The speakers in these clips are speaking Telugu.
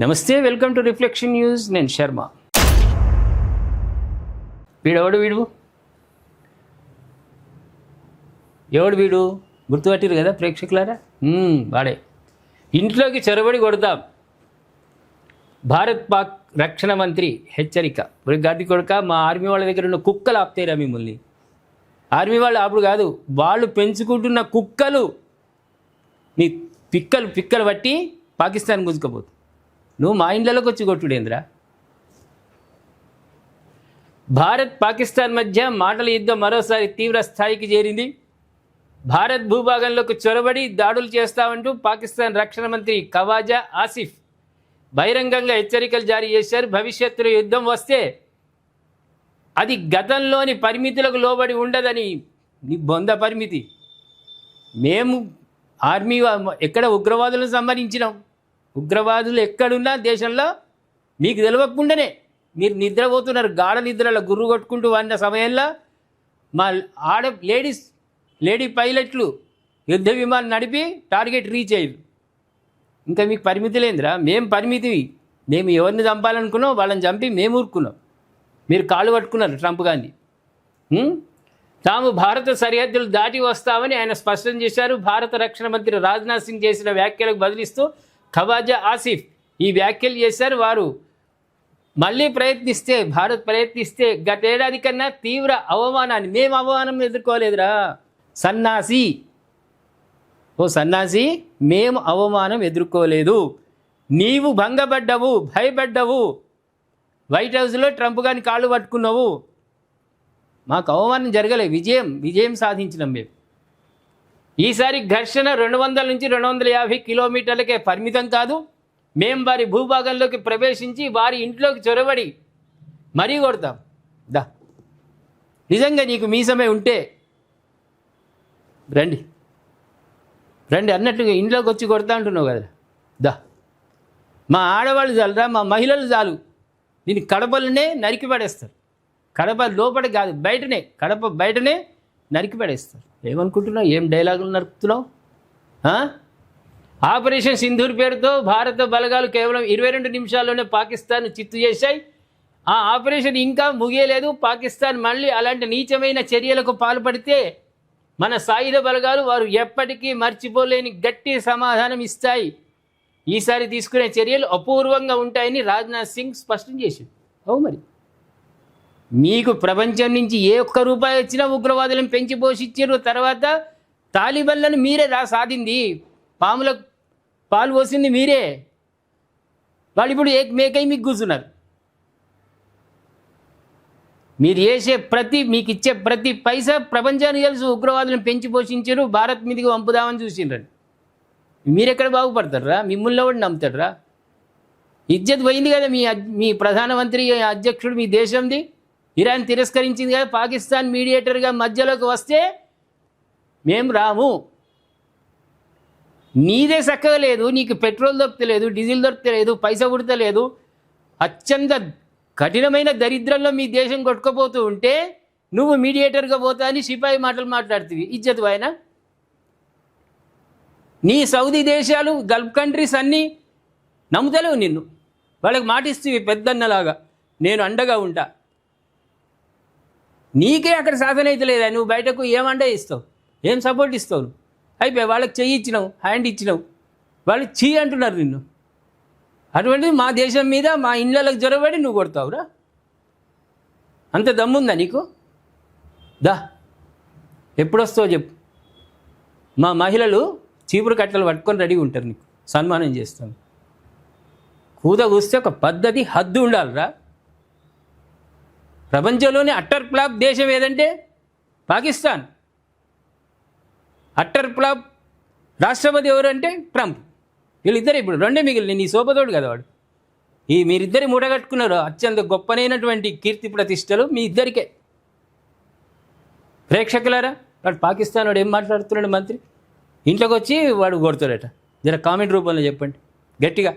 నమస్తే, వెల్కమ్ టు రిఫ్లెక్షన్ న్యూస్. నేను శర్మ. వీడెవడు? వీడు గుర్తుపట్టిరు కదా ప్రేక్షకులారా? వాడే. ఇంట్లోకి చొరబడి కొడతాం. భారత్ పాక్ రక్షణ మంత్రి హెచ్చరిక. గడ్డి కొడుక, మా ఆర్మీ వాళ్ళ దగ్గర ఉన్న కుక్కలు ఆపుతాయిరా మిమ్మల్ని. ఆర్మీ వాళ్ళు ఆపుడు కాదు, వాళ్ళు పెంచుకుంటున్న కుక్కలు మీ పిక్కలు పట్టి పాకిస్తాన్ గుంజుకపోతుంది. నువ్వు మా ఇండ్లలోకి వచ్చి కొట్టుడేంద్రా? భారత్ పాకిస్తాన్ మధ్య మాటల యుద్ధం మరోసారి తీవ్ర స్థాయికి చేరింది. భారత్ భూభాగంలోకి చొరబడి దాడులు చేస్తామంటూ పాకిస్తాన్ రక్షణ మంత్రి ఖవాజా ఆసిఫ్ బహిరంగంగా హెచ్చరికలు జారీ చేశారు. భవిష్యత్తులో యుద్ధం వస్తే అది గతంలోని పరిమితులకు లోబడి ఉండదని. నీ బొంద పరిమితి. మేము ఆర్మీ ఎక్కడ ఉగ్రవాదులను సంహరించినాం. ఉగ్రవాదులు ఎక్కడున్నా దేశంలో మీకు తెలియకుండానే మీరు నిద్రపోతున్నారు. గాఢ నిద్రలో గుర్రు కొట్టుకుంటూ అన్న సమయంలో మా లేడీ పైలట్లు యుద్ధ విమానం నడిపి టార్గెట్ రీచ్ అయ్యారు. ఇంకా మీకు పరిమితి లేదురా? మేము పరిమితివి. మేము ఎవరిని చంపాలనుకున్నాం వాళ్ళని చంపి మేము ఊరుకున్నాం. మీరు కాళ్ళు పట్టుకున్నారు ట్రంప్ గాంధీ. తాము భారత సరిహద్దులు దాటి వస్తామని ఆయన స్పష్టం చేశారు. భారత రక్షణ మంత్రి రాజ్నాథ్ సింగ్ చేసిన వ్యాఖ్యలకు బదిలిస్తూ ఖవాజా ఆసిఫ్ ఈ వ్యాఖ్యలు చేశారు. వారు మళ్ళీ భారత్ ప్రయత్నిస్తే గతేడాది కన్నా తీవ్ర అవమానాన్ని, మేము అవమానం ఎదుర్కోలేదురా సన్నాసి. సన్నాసి, మేము అవమానం ఎదుర్కోలేదు. నీవు భంగపడ్డవు, భయపడ్డవు, వైట్ హౌస్లో ట్రంప్ గారిని కాళ్ళు పట్టుకున్నావు. మాకు అవమానం జరగలే, విజయం సాధించినాం మేము. ఈసారి ఘర్షణ 200 నుంచి 250 కిలోమీటర్లకే పరిమితం కాదు. మేము వారి భూభాగంలోకి ప్రవేశించి వారి ఇంట్లోకి చొరబడి మరీ కొడతాం. నిజంగా నీకు మీసమే ఉంటే రండి అన్నట్టుగా ఇంట్లోకి వచ్చి కొడతా అంటున్నావు కదా. మా ఆడవాళ్ళు చాలురా, మా మహిళలు చాలు. దీన్ని కడపలనే నరికి పడేస్తారు. కడప లోపల కాదు, కడప బయటనే నరికి పడేస్తారు. ఏమనుకుంటున్నావు? ఏం డైలాగులు నరుకుతున్నావు? ఆపరేషన్ సింధూర్ పేరుతో భారత బలగాలు కేవలం 22 నిమిషాల్లోనే పాకిస్తాన్ చిత్తు చేశాయి. ఆ ఆపరేషన్ ఇంకా ముగియలేదు. పాకిస్తాన్ మళ్ళీ అలాంటి నీచమైన చర్యలకు పాల్పడితే మన సాయుధ బలగాలు వారు ఎప్పటికీ మర్చిపోలేని గట్టి సమాధానం ఇస్తాయి. ఈసారి తీసుకునే చర్యలు అపూర్వంగా ఉంటాయని రాజ్నాథ్ సింగ్ స్పష్టం చేశారు. మరి మీకు ప్రపంచం నుంచి ఏ ఒక్క రూపాయి వచ్చినా ఉగ్రవాదులను పెంచి పోషించారు. తర్వాత తాలిబన్లను మీరే సాధింది. పాములకు పాలు పోసింది మీరే. వాళ్ళు ఇప్పుడు మేకై మీకు కూర్చున్నారు. మీరు మీకు ఇచ్చే ప్రతి పైసా ప్రపంచానికి తెలుసు. ఉగ్రవాదులను పెంచి పోషించారు, భారత్ మీదకి పంపుదామని చూసిండ్రని. మీరెక్కడ బాగుపడతారా? మిమ్మల్ని కూడా నమ్ముతాడరా? ఇజ్జత్ పోయింది కదా మీ ప్రధానమంత్రి అధ్యక్షుడు మీ దేశంది. ఇరాన్ తిరస్కరించింది కదా. పాకిస్తాన్ మీడియేటర్గా మధ్యలోకి వస్తే మేము రాము. నీదే చక్కగా లేదు. నీకు పెట్రోల్ దొరకలేదు, డీజిల్ దొరకలేదు, పైసా పుడతలేదు. అత్యంత కఠినమైన దరిద్రంలో మీ దేశం కొట్టుకుపోతూ ఉంటే నువ్వు మీడియేటర్గా పోతా అని సిపాయి మాటలు మాట్లాడుతుంది. ఇజ్జత్ పైన నీ సౌదీ దేశాలు, గల్ఫ్ కంట్రీస్ అన్నీ నమ్ముతలేవు నిన్ను. వాళ్ళకి మాటిస్తుంది పెద్దన్నలాగా, నేను అండగా ఉంటా. నీకే అక్కడ సాధన అయితే లేదా? నువ్వు బయటకు ఏమంటే ఇస్తావు, ఏం సపోర్ట్ ఇస్తావు? అయిపోయి వాళ్ళకి చెయ్యి ఇచ్చినావు, హ్యాండ్ ఇచ్చినావు, వాళ్ళు చీ అంటున్నారు నిన్ను. అటువంటిది మా దేశం మీద, మా ఇళ్ళకి జొరబడి నువ్వు కొడతావురా? అంత దమ్ముందా నీకు? ఎప్పుడు వస్తావు చెప్పు. మా మహిళలు చీపురు కట్టలు పట్టుకొని రెడీగా ఉంటారు, నీకు సన్మానం చేస్తాను. కూస్తే ఒక పద్ధతి, హద్దు ఉండాలిరా. ప్రపంచంలోనే అట్టర్ ఫ్లాప్ దేశం ఏదంటే పాకిస్తాన్. అట్టర్ ఫ్లాప్ రాష్ట్రపతి ఎవరంటే ట్రంప్. వీళ్ళిద్దరు ఇప్పుడు రెండే మిగిలిన. నీ సోపతోడు కదా వాడు. మీరిద్దరి మూటగట్టుకున్నారు అత్యంత గొప్పనైనటువంటి కీర్తి ప్రతిష్టలు మీ ఇద్దరికే. ప్రేక్షకులారా, వాడు పాకిస్తాన్ వాడు ఏం మాట్లాడుతున్నాడు మంత్రి? ఇంట్లోకి వచ్చి వాడు కొడుతాడట. జర కామెంట్ రూపంలో చెప్పండి గట్టిగా.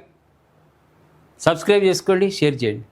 సబ్స్క్రైబ్ చేసుకోండి, షేర్ చేయండి.